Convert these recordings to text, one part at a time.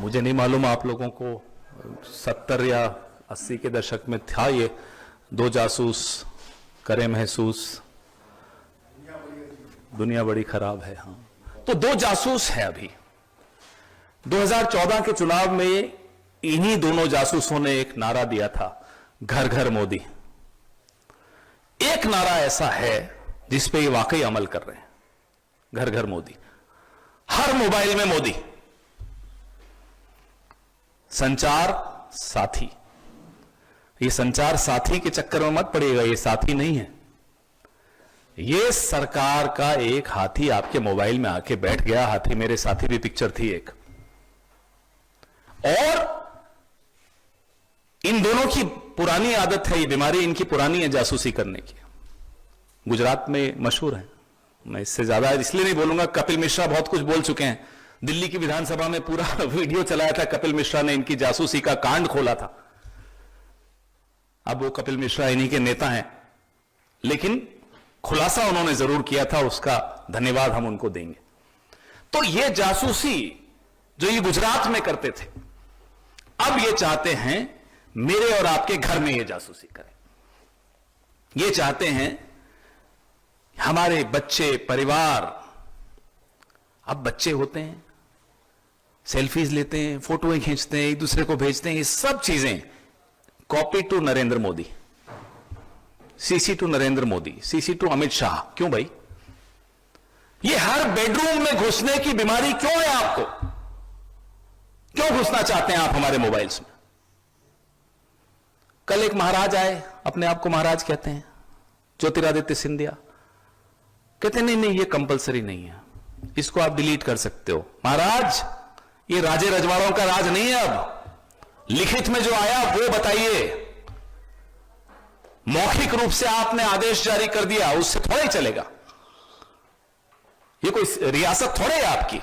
मुझे नहीं मालूम आप लोगों को 70 या 80 के दशक में था ये दो जासूस करें महसूस दुनिया बड़ी खराब है। हाँ, तो दो जासूस है। अभी 2014 के चुनाव में इन्हीं दोनों जासूसों ने एक नारा दिया था, घर घर मोदी। एक नारा ऐसा है जिस पे ये वाकई अमल कर रहे हैं, घर घर मोदी, हर मोबाइल में मोदी। संचार साथी, ये संचार साथी के चक्कर में मत पड़िएगा, ये साथी नहीं है। ये सरकार का एक हाथी आपके मोबाइल में आके बैठ गया। हाथी मेरे साथी भी पिक्चर थी एक। और इन दोनों की पुरानी आदत है, ये बीमारी इनकी पुरानी है जासूसी करने की। गुजरात में मशहूर है, मैं इससे ज्यादा इसलिए नहीं बोलूंगा। कपिल मिश्रा बहुत कुछ बोल चुके हैं। दिल्ली की विधानसभा में पूरा वीडियो चलाया था, कपिल मिश्रा ने इनकी जासूसी का कांड खोला था। अब वो कपिल मिश्रा इन्हीं के नेता हैं, लेकिन खुलासा उन्होंने जरूर किया था, उसका धन्यवाद हम उनको देंगे। तो ये जासूसी जो ये गुजरात में करते थे, अब ये चाहते हैं मेरे और आपके घर में ये जासूसी करें। ये चाहते हैं हमारे बच्चे, परिवार, अब बच्चे होते हैं, सेल्फीज लेते हैं, फोटोएं खींचते हैं, एक दूसरे को भेजते हैं। ये सब चीजें copy to Narendra Modi, CC to Narendra Modi, CC to Amit Shah. क्यों भाई? ये हर बेडरूम में घुसने की बीमारी क्यों है आपको? क्यों घुसना चाहते हैं आप हमारे मोबाइल्स में? कल एक महाराज आए, अपने आप को महाराज कहते हैं, ज्योतिरादित्य सिंधिया, कहते हैं नहीं नहीं ये कंपलसरी नहीं है, इसको आप डिलीट कर सकते हो। महाराज, ये राजे रजवाड़ों का राज नहीं है। अब लिखित में जो आया वो बताइए। मौखिक रूप से आपने आदेश जारी कर दिया, उससे थोड़ा ही चलेगा। ये कोई रियासत थोड़े है आपकी।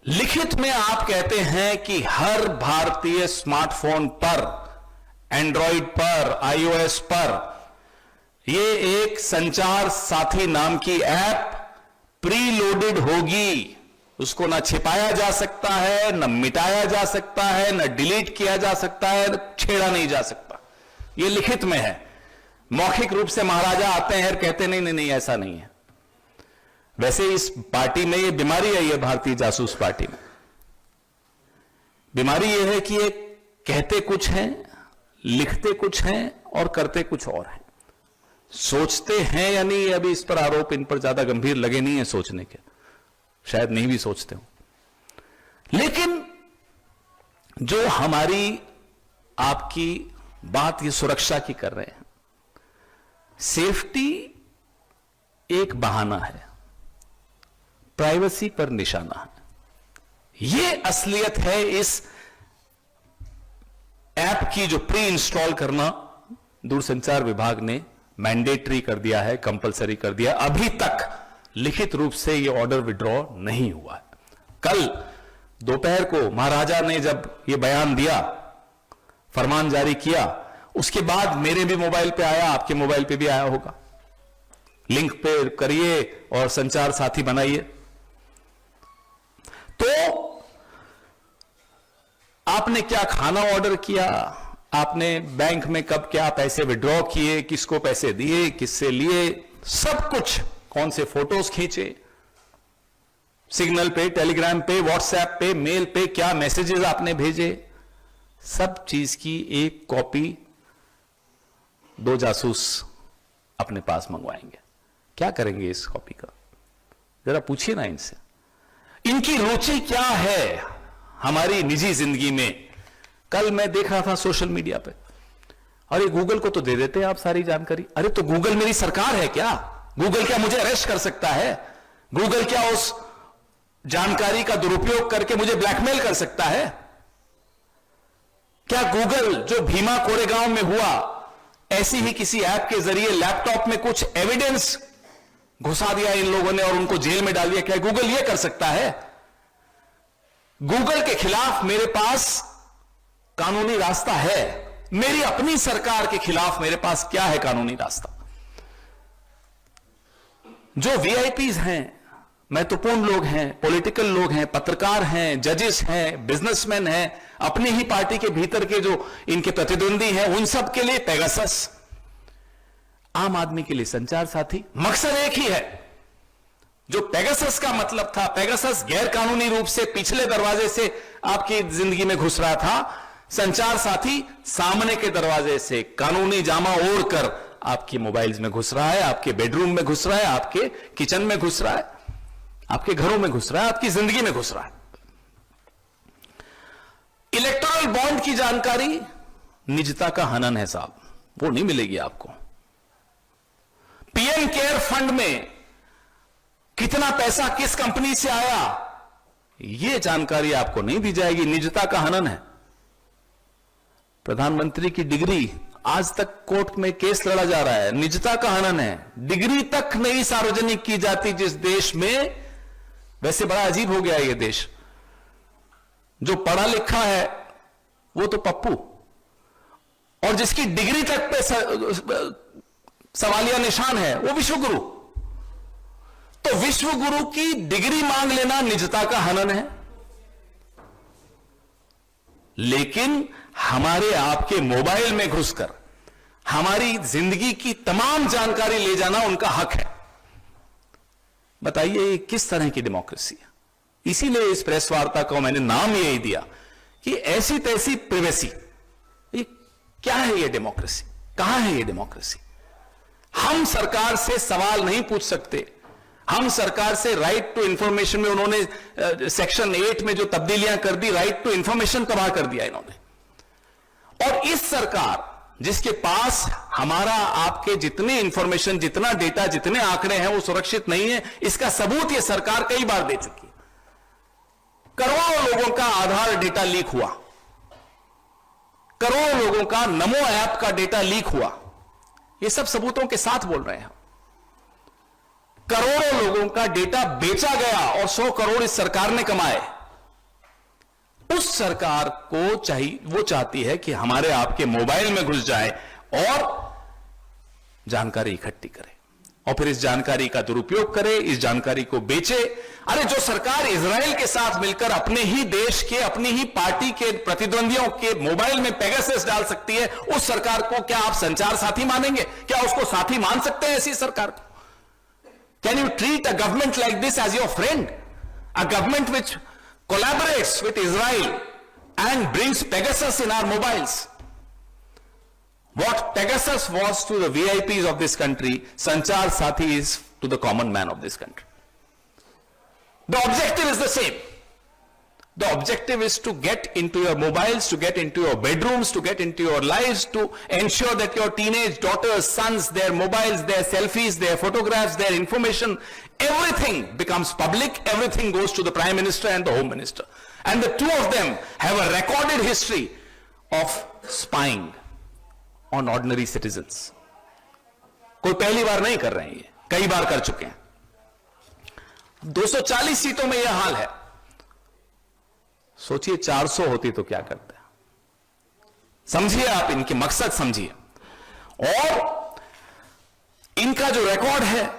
लिखित में आप कहते हैं कि हर भारतीय स्मार्टफोन पर, एंड्रॉइड पर, आईओएस पर ये एक संचार साथी नाम की ऐप प्रीलोडेड होगी। उसको ना छिपाया जा सकता है, ना मिटाया जा सकता है, ना डिलीट किया जा सकता है, ना छेड़ा नहीं जा सकता। ये लिखित में है। मौखिक रूप से महाराजा आते हैं और कहते नहीं नहीं नहीं ऐसा नहीं है। वैसे इस पार्टी में ये बीमारी है, ये भारतीय जासूस पार्टी में बीमारी ये है कि ये कहते कुछ हैं, लिखते कुछ हैं और करते कुछ और हैं। सोचते हैं या नहीं, अभी इस पर आरोप इन पर ज्यादा गंभीर लगे नहीं है सोचने के, शायद नहीं भी सोचते हो। लेकिन जो हमारी आपकी बात ये सुरक्षा की कर रहे हैं, सेफ्टी एक बहाना है, प्राइवेसी पर निशाना है। ये असलियत है इस ऐप की जो प्री इंस्टॉल करना दूरसंचार विभाग ने मैंडेटरी कर दिया है, कंपलसरी कर दिया। अभी तक लिखित रूप से ये ऑर्डर विड्रॉ नहीं हुआ है। कल दोपहर को महाराजा ने जब ये बयान दिया, फरमान जारी किया, उसके बाद मेरे भी मोबाइल पे आया, आपके मोबाइल पे भी आया होगा। लिंक पे करिए और संचार साथी बनाइए। तो आपने क्या खाना ऑर्डर किया, आपने बैंक में कब क्या पैसे विड्रॉ किए, किसको पैसे दिए, किससे लिए, सब कुछ, कौन से फोटोज खींचे, सिग्नल पे, टेलीग्राम पे, व्हाट्सएप पे, मेल पे क्या मैसेजेस आपने भेजे, सब चीज की एक कॉपी दो जासूस अपने पास मंगवाएंगे। क्या करेंगे इस कॉपी का? जरा पूछिए ना इनसे, इनकी रुचि क्या है हमारी निजी जिंदगी में। कल मैं देख रहा था सोशल मीडिया पे, अरे गूगल को तो दे देते हैं आप सारी जानकारी। अरे तो गूगल मेरी सरकार है क्या? गूगल क्या मुझे अरेस्ट कर सकता है? गूगल क्या उस जानकारी का दुरुपयोग करके मुझे ब्लैकमेल कर सकता है? क्या गूगल जो भीमा कोरेगांव में हुआ, ऐसी ही किसी ऐप के जरिए लैपटॉप में कुछ एविडेंस घुसा दिया इन लोगों ने और उनको जेल में डाल दिया, क्या गूगल ये कर सकता है? गूगल के खिलाफ मेरे पास कानूनी रास्ता है, मेरी अपनी सरकार के खिलाफ मेरे पास क्या है कानूनी रास्ता? जो वीआईपीज हैं, महत्वपूर्ण लोग हैं, पॉलिटिकल लोग हैं, पत्रकार हैं, जजेस हैं, बिजनेसमैन हैं, अपनी ही पार्टी के भीतर के जो इनके प्रतिद्वंदी हैं, उन सब के लिए पेगासस, आम आदमी के लिए संचार साथी। मकसद एक ही है। जो पेगासस का मतलब था, पेगासस गैर कानूनी रूप से पिछले दरवाजे से आपकी जिंदगी में घुस रहा था, संचार साथी सामने के दरवाजे से कानूनी जामा ओढ़कर आपकी मोबाइल्स में घुस रहा है, आपके बेडरूम में घुस रहा है, आपके किचन में घुस रहा है, आपके घरों में घुस रहा है, आपकी जिंदगी में घुस रहा है। इलेक्टोरल बॉन्ड की जानकारी निजता का हनन है साहब, वो नहीं मिलेगी आपको। पीएम केयर फंड में कितना पैसा किस कंपनी से आया, यह जानकारी आपको नहीं दी जाएगी, निजता का हनन है। प्रधानमंत्री की डिग्री, आज तक कोर्ट में केस लड़ा जा रहा है, निजता का हनन है। डिग्री तक नहीं सार्वजनिक की जाती जिस देश में, वैसे बड़ा अजीब हो गया ये देश, जो पढ़ा लिखा है वो तो पप्पू, और जिसकी डिग्री तक पे सवालिया निशान है वो विश्वगुरु। तो विश्वगुरु की डिग्री मांग लेना निजता का हनन है। लेकिन हमारे आपके मोबाइल में घुसकर हमारी जिंदगी की तमाम जानकारी ले जाना उनका हक है। बताइए ये किस तरह की डेमोक्रेसी है? इसीलिए इस प्रेस वार्ता को मैंने नाम यही दिया कि ऐसी तैसी प्रिवेसी, ये क्या है? ये डेमोक्रेसी कहां है? ये डेमोक्रेसी। हम सरकार से सवाल नहीं पूछ सकते। हम सरकार से राइट टू इंफॉर्मेशन में उन्होंने सेक्शन 8 में जो तब्दीलियां कर दी, राइट टू इंफॉर्मेशन तबाह कर दिया इन्होंने। और इस सरकार जिसके पास हमारा आपके जितने इंफॉर्मेशन, जितना डेटा, जितने आंकड़े हैं वो सुरक्षित नहीं है, इसका सबूत ये सरकार कई बार दे चुकी है। करोड़ों लोगों का आधार डेटा लीक हुआ, करोड़ों लोगों का नमो ऐप का डेटा लीक हुआ, ये सब सबूतों के साथ बोल रहे हैं। करोड़ों लोगों का डेटा बेचा गया और 100 करोड़ इस सरकार ने कमाए। उस सरकार को चाहिए, वो चाहती है कि हमारे आपके मोबाइल में घुस जाए और जानकारी इकट्ठी करे और फिर इस जानकारी का दुरुपयोग करे, इस जानकारी को बेचे। अरे जो सरकार इजराइल के साथ मिलकर अपने ही देश के, अपनी ही पार्टी के प्रतिद्वंदियों के मोबाइल में पेगासस डाल सकती है, उस सरकार को क्या आप संचार साथी मानेंगे? क्या उसको साथी मान सकते हैं ऐसी सरकार को? Can you treat a government like this as your friend? A government which collaborates with Israel and brings Pegasus in our mobiles. What Pegasus was to the VIPs of this country, Sanchar Sathi is to the common man of this country. The objective is the same. The objective is to get into your mobiles, to get into your bedrooms, to get into your lives, to ensure that your teenage daughters, sons, their mobiles, their selfies, their photographs, their information, everything becomes public, everything goes to the Prime Minister and the Home Minister. And the two of them have a recorded history of spying on ordinary citizens. कोई पहली बार नहीं कर रहे हैं, ये कई बार कर चुके हैं। 240 सीटों में यह हाल है। सोचिए 400 होती तो क्या करते हैं? समझिए आप इनके मकसद समझिए। और इनका जो रिकॉर्ड है,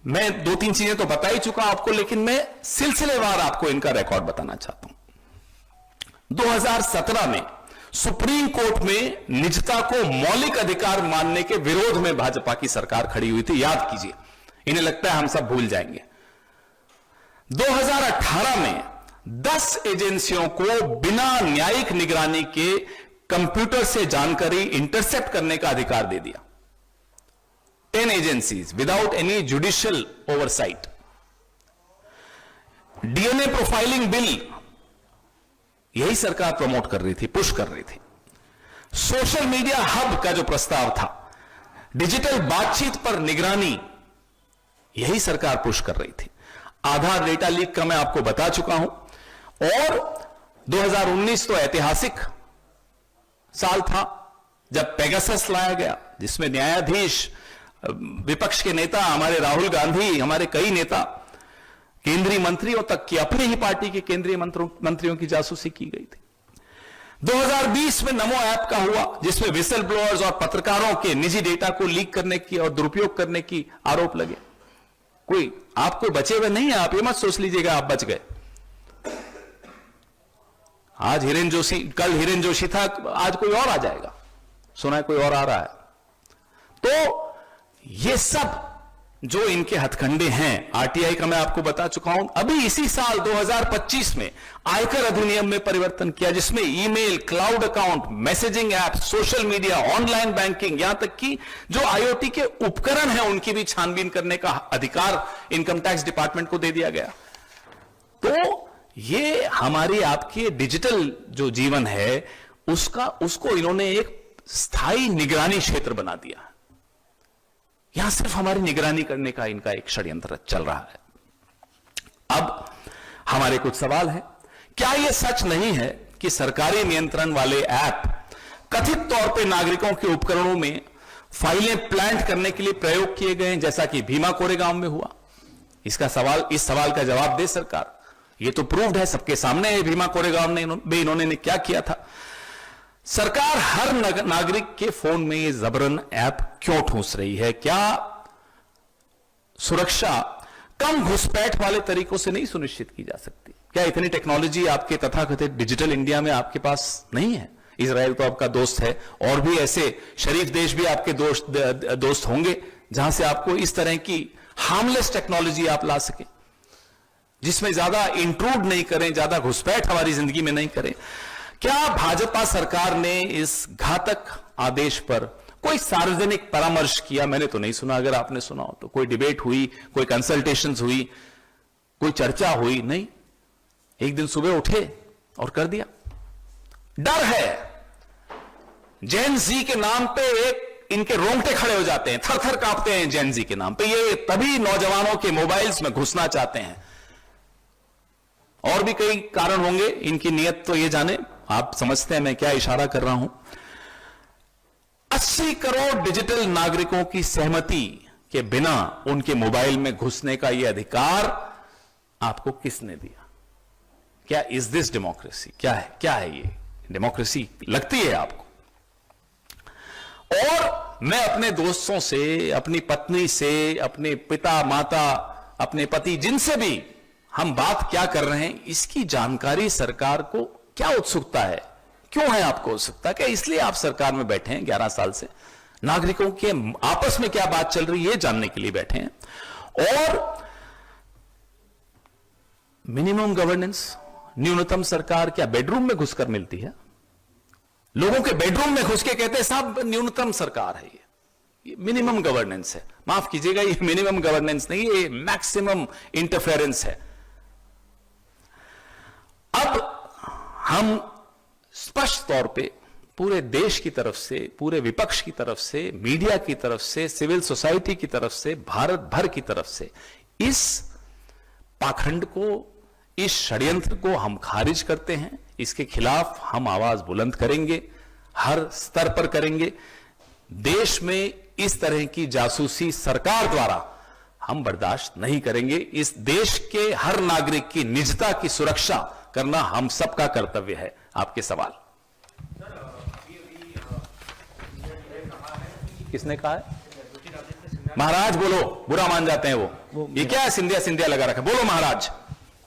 मैं 2-3 चीजें तो बता ही चुका आपको, लेकिन मैं सिलसिलेवार आपको इनका रिकॉर्ड बताना चाहता हूं। 2017 में सुप्रीम कोर्ट में निजता को मौलिक अधिकार मानने के विरोध में भाजपा की सरकार खड़ी हुई थी, याद कीजिए। इन्हें लगता है हम सब भूल जाएंगे। 2018 में 10 एजेंसियों को बिना न्यायिक निगरानी के कंप्यूटर से जानकारी इंटरसेप्ट करने का अधिकार दे दिया। 10 agencies without any judicial oversight. DNA profiling bill यही सरकार प्रमोट कर रही थी, पुश कर रही थी। सोशल मीडिया हब का जो प्रस्ताव था, डिजिटल बातचीत पर निगरानी, यही सरकार पुश कर रही थी। आधार डेटा लीक का मैं आपको बता चुका हूं। और 2019 तो ऐतिहासिक साल था जब पेगासस लाया गया, जिसमें न्यायाधीश, विपक्ष के नेता, हमारे राहुल गांधी, हमारे कई नेता, केंद्रीय मंत्रियों तक की, अपनी ही पार्टी के केंद्रीय मंत्रियों की जासूसी की गई थी। 2020 में नमो ऐप का हुआ, जिसमें विसल ब्लोअर्स और पत्रकारों के निजी डेटा को लीक करने की और दुरुपयोग करने की आरोप लगे। कोई आप कोई बचे हुए नहीं है, आप ये मत सोच लीजिएगा आप बच गए। आज हिरेन जोशी, कल हिरेन जोशी था, आज कोई और आ जाएगा, सुना है कोई और आ रहा है। तो ये सब जो इनके हथकंडे हैं, आरटीआई का मैं आपको बता चुका हूं। अभी इसी साल 2025 में आयकर अधिनियम में परिवर्तन किया, जिसमें email, cloud account, messaging app, social media, online banking, यहां तक कि जो आईओटी के उपकरण हैं उनकी भी छानबीन करने का अधिकार इनकम टैक्स डिपार्टमेंट को दे दिया गया। तो ये हमारी आपके डिजिटल जो जीवन है उसको इन्होंने एक स्थायी निगरानी क्षेत्र बना दिया। यहां सिर्फ हमारी निगरानी करने का इनका एक षड्यंत्र चल रहा है। अब हमारे कुछ सवाल हैं। क्या यह सच नहीं है कि सरकारी नियंत्रण वाले ऐप कथित तौर पे नागरिकों के उपकरणों में फाइलें प्लांट करने के लिए प्रयोग किए गए हैं, जैसा कि भीमा कोरेगांव में हुआ? इस सवाल का जवाब दे सरकार। ये तो प्रूव्ड है, सबके सामने है भीमा कोरेगांव में इन्होंने क्या किया था। सरकार हर नागरिक के फोन में ये जबरन ऐप क्यों ठूंस रही है? क्या सुरक्षा कम घुसपैठ वाले तरीकों से नहीं सुनिश्चित की जा सकती? क्या इतनी टेक्नोलॉजी आपके तथाकथित डिजिटल इंडिया में आपके पास नहीं है? इजराइल तो आपका दोस्त है, और भी ऐसे शरीफ देश भी आपके दोस्त होंगे जहां से आपको इस तरह की हार्मलेस टेक्नोलॉजी आप ला सके, जिसमें ज्यादा इंट्रूड नहीं करें, ज्यादा घुसपैठ हमारी जिंदगी में नहीं करें। क्या भाजपा सरकार ने इस घातक आदेश पर कोई सार्वजनिक परामर्श किया? मैंने तो नहीं सुना, अगर आपने सुना हो तो। कोई डिबेट हुई, कोई कंसल्टेशंस हुई, कोई चर्चा हुई? नहीं, एक दिन सुबह उठे और कर दिया। डर है, जेन जी के नाम पे एक इनके रोंगटे खड़े हो जाते हैं, थर थर कांपते हैं जेन जी के नाम पे। ये तभी नौजवानों के मोबाइल्स में घुसना चाहते हैं। और भी कई कारण होंगे, इनकी नीयत तो ये जाने, आप समझते हैं मैं क्या इशारा कर रहा हूं। 80 करोड़ डिजिटल नागरिकों की सहमति के बिना उनके मोबाइल में घुसने का यह अधिकार आपको किसने दिया? क्या इज दिस डेमोक्रेसी? क्या है ये डेमोक्रेसी लगती है आपको? और मैं अपने दोस्तों से, अपनी पत्नी से, अपने पिता माता, अपने पति, जिनसे भी हम बात क्या कर रहे हैं, इसकी जानकारी सरकार को क्या उत्सुकता है? क्यों है आपको उत्सुकता? क्या इसलिए आप सरकार में बैठे हैं 11 साल से? नागरिकों के आपस में क्या बात चल रही है जानने के लिए बैठे हैं। और मिनिमम गवर्नेंस, न्यूनतम सरकार क्या बेडरूम में घुसकर मिलती है? लोगों के बेडरूम में घुस के कहते हैं साहब न्यूनतम सरकार है, ये मिनिमम गवर्नेंस है। माफ कीजिएगा, ये मिनिमम गवर्नेंस नहीं, ये मैक्सिमम इंटरफेरेंस है। अब हम स्पष्ट तौर पे पूरे देश की तरफ से, पूरे विपक्ष की तरफ से, मीडिया की तरफ से, सिविल सोसाइटी की तरफ से, भारत भर की तरफ से इस पाखंड को, इस षड्यंत्र को हम खारिज करते हैं। इसके खिलाफ हम आवाज बुलंद करेंगे, हर स्तर पर करेंगे। देश में इस तरह की जासूसी सरकार द्वारा हम बर्दाश्त नहीं करेंगे। इस देश के हर नागरिक की निजता की सुरक्षा करना हम सबका कर्तव्य है। आपके सवाल? किसने कहा है? महाराज बोलो, बुरा मान जाते हैं वो ये क्या है, सिंधिया सिंधिया लगा रखा? बोलो महाराज।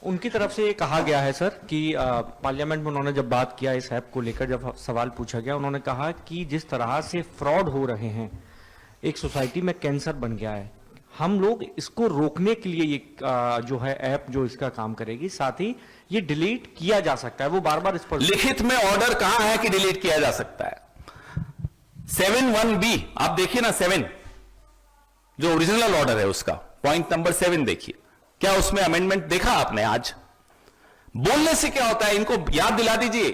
उनकी तरफ से ये कहा गया है सर कि पार्लियामेंट में उन्होंने जब बात किया इस ऐप को लेकर, जब सवाल पूछा गया, उन्होंने कहा कि जिस तरह से फ्रॉड हो रहे हैं, एक सोसाइटी में कैंसर बन गया है। हम लोग इसको रोकने के लिए ये जो है ऐप जो इसका काम करेगी, साथ ही ये डिलीट किया जा सकता है। वो बार बार इस पर लिखित में ऑर्डर कहां है कि डिलीट किया जा सकता है? 7(1)(b) आप देखिए ना, 7 जो ओरिजिनल ऑर्डर है उसका पॉइंट नंबर 7 देखिए। क्या उसमें अमेंडमेंट देखा आपने? आज बोलने से क्या होता है, इनको याद दिला दीजिए।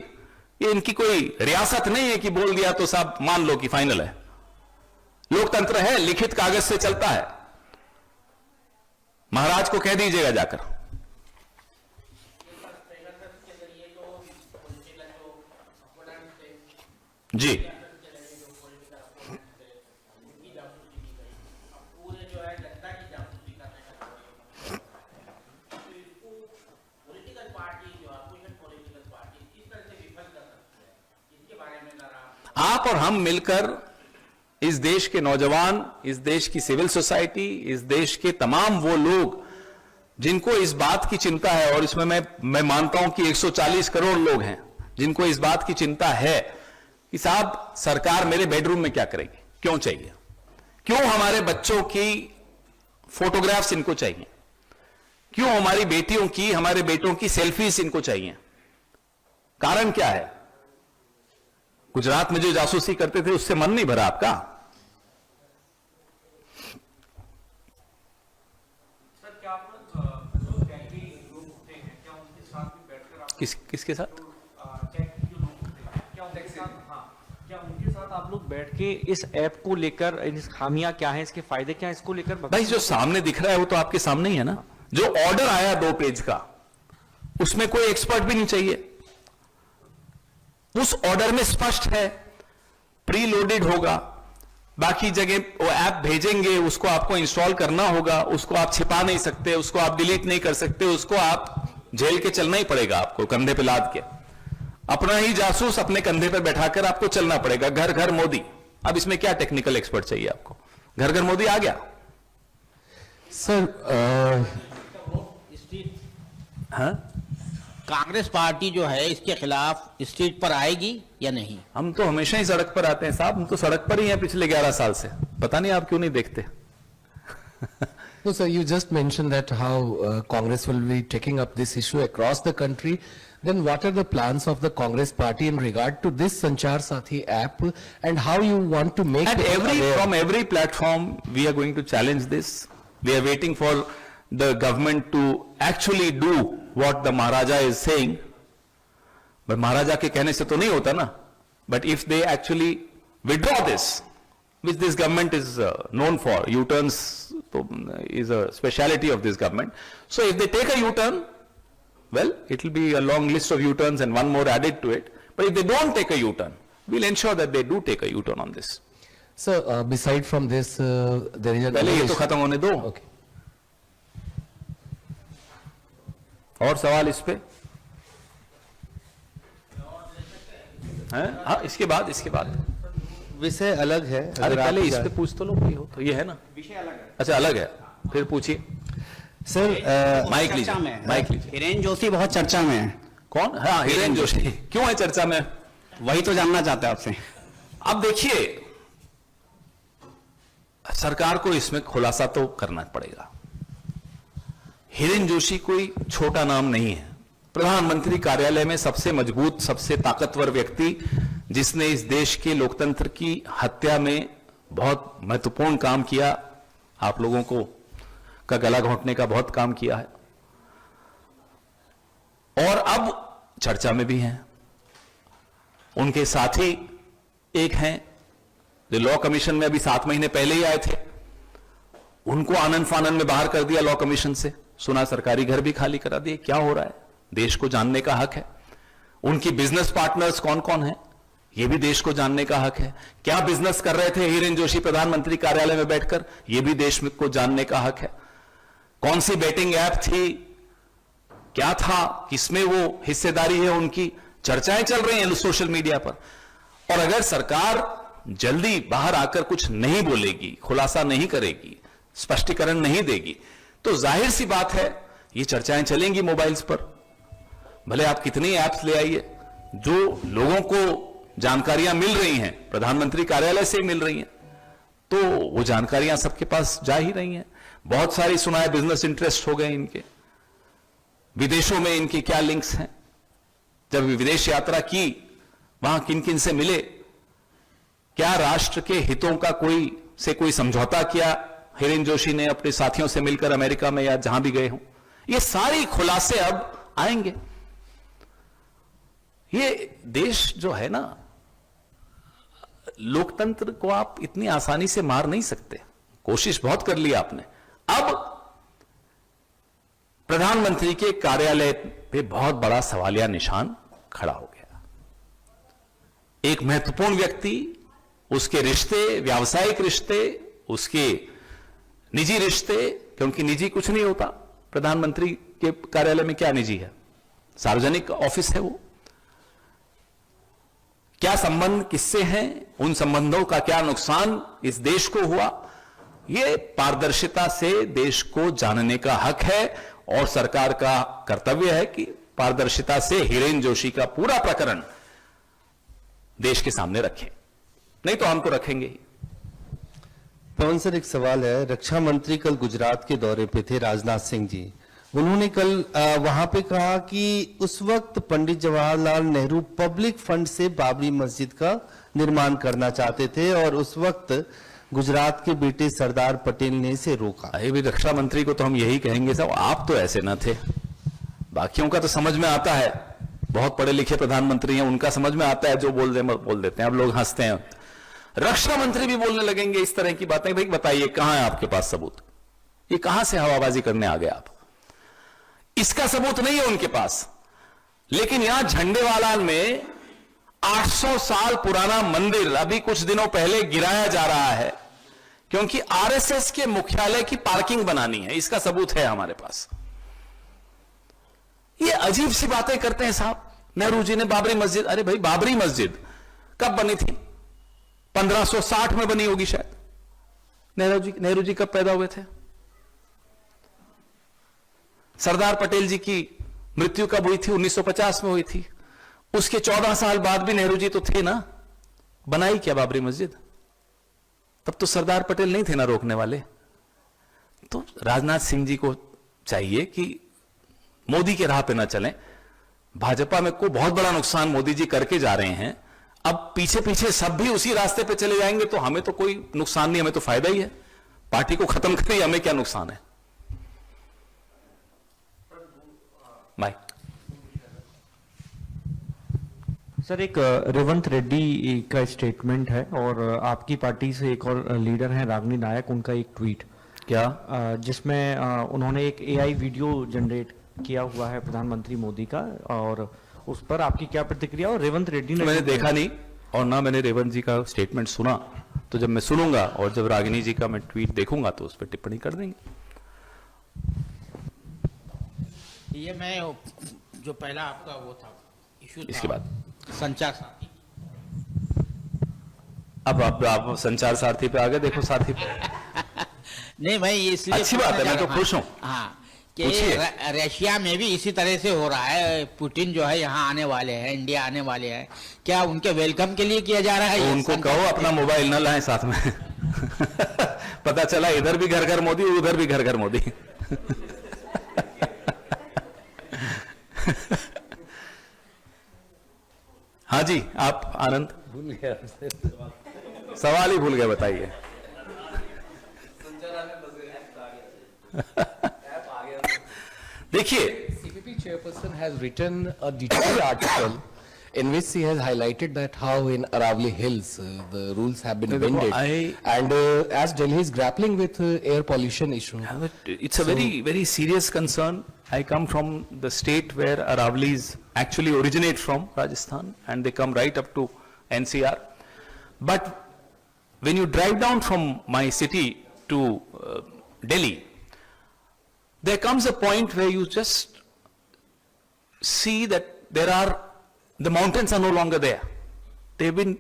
ये इनकी कोई रियासत नहीं है कि बोल दिया तो साहब मान लो कि फाइनल है। लोकतंत्र है, लिखित कागज से चलता है। महाराज को कह दीजिएगा जाकर। जी आप और हम मिलकर इस देश के नौजवान, इस देश की सिविल सोसाइटी, इस देश के तमाम वो लोग जिनको इस बात की चिंता है, और इसमें मैं मानता हूं कि 140 करोड़ लोग हैं जिनको इस बात की चिंता है कि साहब सरकार मेरे बेडरूम में क्या करेगी, क्यों चाहिए, क्यों हमारे बच्चों की फोटोग्राफ्स इनको चाहिए, क्यों हमारी बेटियों की, हमारे बेटों की सेल्फीज इनको चाहिए, कारण क्या है? गुजरात में जो जासूसी करते थे उससे मन नहीं भरा आपका? सर क्या आप लोग कैदी लोग होते हैं क्या उनके साथ भी बैठकर आप किसके साथ? कैदी जो लोग होते हैं क्या उनके साथ, हाँ, क्या उनके साथ आप लोग बैठ के इस ऐप को लेकर, इस खामियां क्या हैं, इसके फायदे क्या हैं, इसको लेकर भाई जो सामने दिख रहा है वो तो आपके सामने ही है ना। जो ऑर्डर आया 2 पेज का, उसमें कोई एक्सपर्ट भी नहीं चाहिए। उस ऑर्डर में स्पष्ट है, प्री लोडेड होगा, बाकी जगह वो ऐप भेजेंगे, उसको आपको इंस्टॉल करना होगा, उसको आप छिपा नहीं सकते, उसको आप डिलीट नहीं कर सकते, उसको आप जेल के चलना ही पड़ेगा, आपको कंधे पे लाद के अपना ही जासूस अपने कंधे पर बैठाकर आपको चलना पड़ेगा। घर घर मोदी। अब इसमें क्या टेक्निकल एक्सपर्ट चाहिए आपको? घर घर मोदी आ गया। सर हाँ, कांग्रेस पार्टी जो है इसके खिलाफ स्टेज पर आएगी या नहीं? हम तो हमेशा ही सड़क पर आते हैं साहब, हम तो सड़क पर ही हैं पिछले 11 साल से। पता नहीं आप क्यों नहीं देखते। No, sir, you just mentioned that how Congress will be taking up this issue across the country. Then what are the plans of the Congress party in regard to this Sanchar Sathi app and how you want to make At people aware? from every platform, we are going to challenge this. We are waiting for the government to actually do what the Maharaja is saying. But Maharaja के कहने से तो नहीं होता ना. But if they actually withdraw this, which this government is known for, U-turns is a speciality of this government. So if they take a U-turn, well, it will be a long list of U-turns and one more added to it. But if they don't take a U-turn, we'll ensure that they do take a U-turn on this. Sir, beside from this, there is पहले ये तो खत्म होने दो। Okay. और सवाल इस पे हैं? हाँ, इसके बाद विषय अलग है। अरे अगर पहले आप इस पे पूछ तो लो कोई हो तो। ये है ना विषय अलग है। अच्छा अलग है, फिर पूछिए। सर माइक लीजिए, चर्चा में है। माइक लीजिए। हिरेन जोशी बहुत चर्चा में है। कौन? हाँ, हिरेन जोशी क्यों है चर्चा में? वही तो जानना चाहते हैं आपसे। अब देखिए, सरकार को इसमें खुलासा तो करना पड़ेगा। हिरेन जोशी कोई छोटा नाम नहीं है। प्रधानमंत्री कार्यालय में सबसे मजबूत, सबसे ताकतवर व्यक्ति, जिसने इस देश के लोकतंत्र की हत्या में बहुत महत्वपूर्ण काम किया, आप लोगों को का गला घोंटने का बहुत काम किया है, और अब चर्चा में भी हैं। उनके साथी एक हैं जो लॉ कमीशन में अभी 7 महीने पहले ही आए थे, उनको आनंद फानन में बाहर कर दिया लॉ कमीशन से। सुना सरकारी घर भी खाली करा दिए। क्या हो रहा है, देश को जानने का हक है। उनकी बिजनेस पार्टनर्स कौन कौन है, यह भी देश को जानने का हक है। क्या बिजनेस कर रहे थे हिरेन जोशी प्रधानमंत्री कार्यालय में बैठकर, यह भी देश को जानने का हक है। कौन सी बेटिंग ऐप थी, क्या था, किसमें वो हिस्सेदारी है उनकी, चर्चाएं चल रही हैं सोशल मीडिया पर। और अगर सरकार जल्दी बाहर आकर कुछ नहीं बोलेगी, खुलासा नहीं करेगी, स्पष्टीकरण नहीं देगी, तो जाहिर सी बात है ये चर्चाएं चलेंगी मोबाइल्स पर। भले आप कितनी ऐप्स ले आइए, जो लोगों को जानकारियां मिल रही हैं प्रधानमंत्री कार्यालय से मिल रही हैं, तो वो जानकारियां सबके पास जा ही रही हैं। बहुत सारी सुना है बिजनेस इंटरेस्ट हो गए इनके, विदेशों में इनके क्या लिंक्स हैं, जब विदेश यात्रा की वहां किन किन से मिले, क्या राष्ट्र के हितों का कोई समझौता किया हिरेन जोशी ने अपने साथियों से मिलकर अमेरिका में या जहां भी गए हों। ये सारी खुलासे अब आएंगे। ये देश जो है ना, लोकतंत्र को आप इतनी आसानी से मार नहीं सकते। कोशिश बहुत कर ली आपने। अब प्रधानमंत्री के कार्यालय पे बहुत बड़ा सवालिया निशान खड़ा हो गया। एक महत्वपूर्ण व्यक्ति, उसके रिश्ते, व्यावसायिक रिश्ते, उसके निजी रिश्ते, क्योंकि निजी कुछ नहीं होता प्रधानमंत्री के कार्यालय में। क्या निजी है, सार्वजनिक ऑफिस है वो। क्या संबंध किससे हैं, उन संबंधों का क्या नुकसान इस देश को हुआ, ये पारदर्शिता से देश को जानने का हक है और सरकार का कर्तव्य है कि पारदर्शिता से हिरेन जोशी का पूरा प्रकरण देश के सामने रखें, नहीं तो हम तो रखेंगे ही। पवन सर, एक सवाल है। रक्षा मंत्री कल गुजरात के दौरे पे थे, राजनाथ सिंह जी। उन्होंने कल वहां पे कहा कि उस वक्त पंडित जवाहरलाल नेहरू पब्लिक फंड से बाबरी मस्जिद का निर्माण करना चाहते थे और उस वक्त गुजरात के बेटे सरदार पटेल ने इसे रोका। अरे भी रक्षा मंत्री को तो हम यही कहेंगे साहब, आप तो ऐसे न थे। बाकियों का तो समझ में आता है, बहुत पढ़े लिखे प्रधानमंत्री हैं, उनका समझ में आता है, जो बोल देते हैं, अब लोग हंसते हैं। रक्षा मंत्री भी बोलने लगेंगे इस तरह की बातें। भाई बताइए कहां है आपके पास सबूत? ये कहां से हवाबाजी करने आ गए आप? इसका सबूत नहीं है उनके पास। लेकिन यहां झंडेवाला में 800 साल पुराना मंदिर अभी कुछ दिनों पहले गिराया जा रहा है क्योंकि आरएसएस के मुख्यालय की पार्किंग बनानी है। इसका सबूत है हमारे पास। ये अजीब सी बातें करते हैं साहब। नेहरू जी ने बाबरी मस्जिद, अरे भाई बाबरी मस्जिद कब बनी थी? 1560 में बनी होगी शायद। नेहरू जी कब पैदा हुए थे? सरदार पटेल जी की मृत्यु कब हुई थी? 1950 में हुई थी। उसके 14 साल बाद भी नेहरू जी तो थे ना। बनाई क्या बाबरी मस्जिद? तब तो सरदार पटेल नहीं थे ना रोकने वाले। तो राजनाथ सिंह जी को चाहिए कि मोदी के राह पे ना चलें। भाजपा में को बहुत बड़ा नुकसान मोदी जी करके जा रहे हैं। अब पीछे पीछे सब भी उसी रास्ते पे चले जाएंगे तो हमें तो कोई नुकसान नहीं, हमें तो फायदा ही है। पार्टी को खत्म करिए, हमें क्या नुकसान है? माइक सर, एक रेवंत रेड्डी का स्टेटमेंट है और आपकी पार्टी से एक और लीडर हैं रागिनी नायक, उनका एक ट्वीट क्या जिसमें उन्होंने एक एआई वीडियो जनरेट किया हुआ है प्रधानमंत्री मोदी का, और उस पर आपकी क्या प्रतिक्रिया? और रेवंत रेड्डी ने मैंने देखा नहीं और ना मैंने रेवंत जी का स्टेटमेंट सुना। तो जब मैं सुनूंगा और जब रागिनी जी का मैं ट्वीट देखूंगा तो उस पर टिप्पणी कर देंगे। ये मैं जो पहला आपका वो था इशू इसके बाद संचार साथी। अब आप संचार सारथी पे आ गए। देखो साथी पे नहीं भाई, इसलिए अच्छी बात है, मैं तो खुश हूं। हाँ कि पूछिए। रशिया में भी इसी तरह से हो रहा है। पुतिन जो है यहाँ आने वाले हैं, इंडिया आने वाले हैं, क्या उनके वेलकम के लिए किया जा रहा है? तो उनको कहो अपना मोबाइल न लाएं साथ में। पता चला इधर भी घर घर मोदी, उधर भी घर घर मोदी। हाँ जी, आप आनंद भूल गया। सवाल ही भूल गए, बताइए। देखिए, CPP chairperson has written a detailed article in which he has highlighted that how in Aravali Hills the rules have been देखो, bended, and as Delhi is grappling with air pollution issue. it's a very serious concern. I come from the state where Aravali's actually originate from, Rajasthan, and they come right up to NCR. But when you drive down from my city to Delhi, there comes a point where you just see that the mountains are no longer there. They've been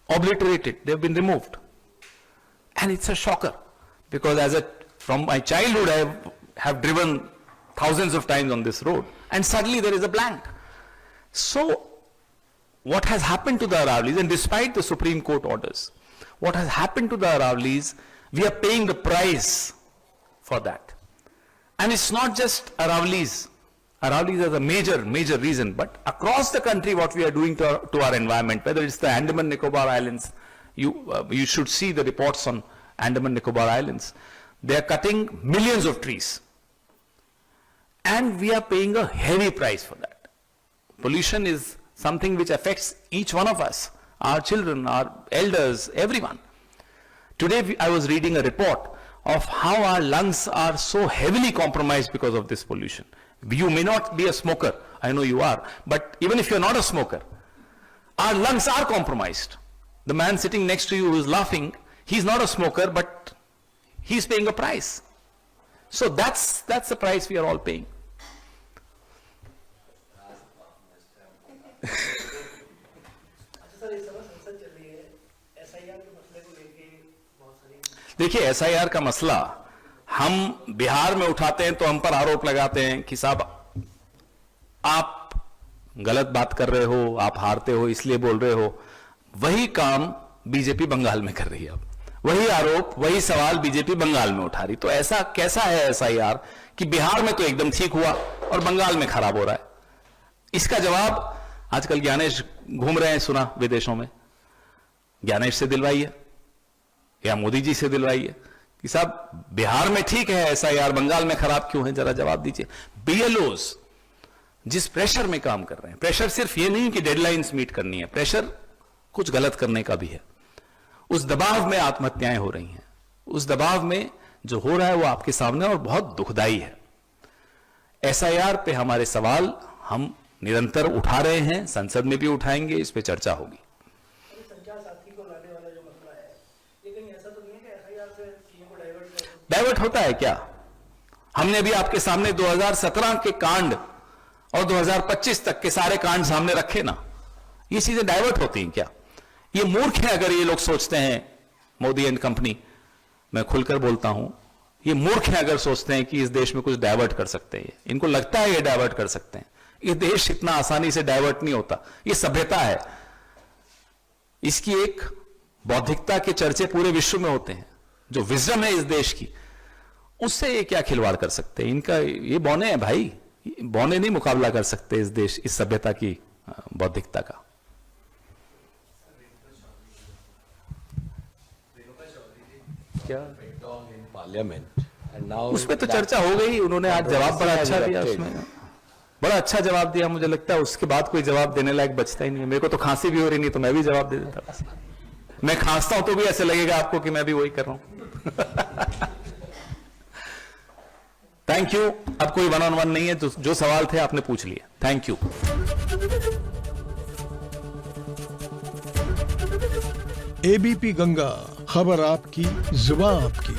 obliterated, they've been removed. And it's a shocker because from my childhood I have driven thousands of times on this road and suddenly there is a blank. So what has happened to the Aravali's, and despite the Supreme Court orders, what has happened to the Aravali's, we are paying the price for that. And it's not just Aravali's. Aravali's is a major reason, but across the country what we are doing to our environment, whether it's the Andaman Nicobar Islands, you should see the reports on Andaman Nicobar Islands. They are cutting millions of trees. And we are paying a heavy price for that. Pollution is something which affects each one of us, our children, our elders, everyone. Today I was reading a report of how our lungs are so heavily compromised because of this pollution. You may not be a smoker, I know you are, but even if you're not a smoker, our lungs are compromised. The man sitting next to you who is laughing, he's not a smoker, but he's paying a price. So that's the price we are all paying. अच्छा sir, इस देखिए SIR का मसला हम बिहार में उठाते हैं तो हम पर आरोप लगाते हैं कि साहब आप गलत बात कर रहे हो, आप हारते हो इसलिए बोल रहे हो। वही काम बीजेपी बंगाल में कर रही है। अब वही आरोप, वही सवाल बीजेपी बंगाल में उठा रही। तो ऐसा कैसा है एसआईआर कि बिहार में तो एकदम ठीक हुआ और बंगाल में खराब हो रहा है? इसका जवाब आजकल ज्ञानेश घूम रहे हैं, सुना विदेशों में। ज्ञानेश से दिलवाइए या मोदी जी से दिलवाइए कि साहब बिहार में ठीक है एसआईआर, बंगाल में खराब क्यों है, जरा जवाब दीजिए। बीएलओज जिस प्रेशर में काम कर रहे हैं, प्रेशर सिर्फ ये नहीं कि डेडलाइंस मीट करनी है, प्रेशर कुछ गलत करने का भी है। उस दबाव में आत्महत्याएं हो रही हैं, उस दबाव में जो हो रहा है वो आपके सामने और बहुत दुखदाई है। एसआईआर पे हमारे सवाल हम निरंतर उठा रहे हैं, संसद में भी उठाएंगे, इस पे चर्चा होगी। डाइवर्ट होता है क्या? हमने भी आपके सामने 2017 के कांड और 2025 तक के सारे कांड सामने रखे ना। ये चीजें डाइवर्ट होती हैं क्या? ये मूर्ख है अगर ये लोग सोचते हैं, मोदी एंड कंपनी, मैं खुलकर बोलता हूं, ये मूर्ख है अगर सोचते हैं कि इस देश में कुछ डाइवर्ट कर सकते हैं। इनको लगता है ये डाइवर्ट कर सकते हैं। ये देश इतना आसानी से डाइवर्ट नहीं होता। ये सभ्यता है, इसकी एक बौद्धिकता के चर्चे पूरे विश्व में होते हैं। जो विजडम है इस देश की, उससे ये क्या खिलवाड़ कर सकते हैं? इनका ये बौने हैं भाई, बौने नहीं मुकाबला कर सकते इस देश, इस सभ्यता की बौद्धिकता का। क्या Parliament and now उस पर तो चर्चा हो गई, उन्होंने आज जवाब बड़ा अच्छा दिया, उसमें बड़ा अच्छा जवाब दिया। मुझे लगता है उसके बाद कोई जवाब देने लायक बचता ही नहीं है। मेरे को तो खांसी भी हो रही नहीं तो मैं भी जवाब दे देता। मैं खांसता हूं तो भी ऐसे लगेगा आपको कि मैं भी वही कर रहा हूं। Thank you. अब कोई 1-on-1 नहीं है, जो सवाल थे आपने पूछ लिए। Thank you. एबीपी गंगा, खबर आपकी, जुबान आपकी।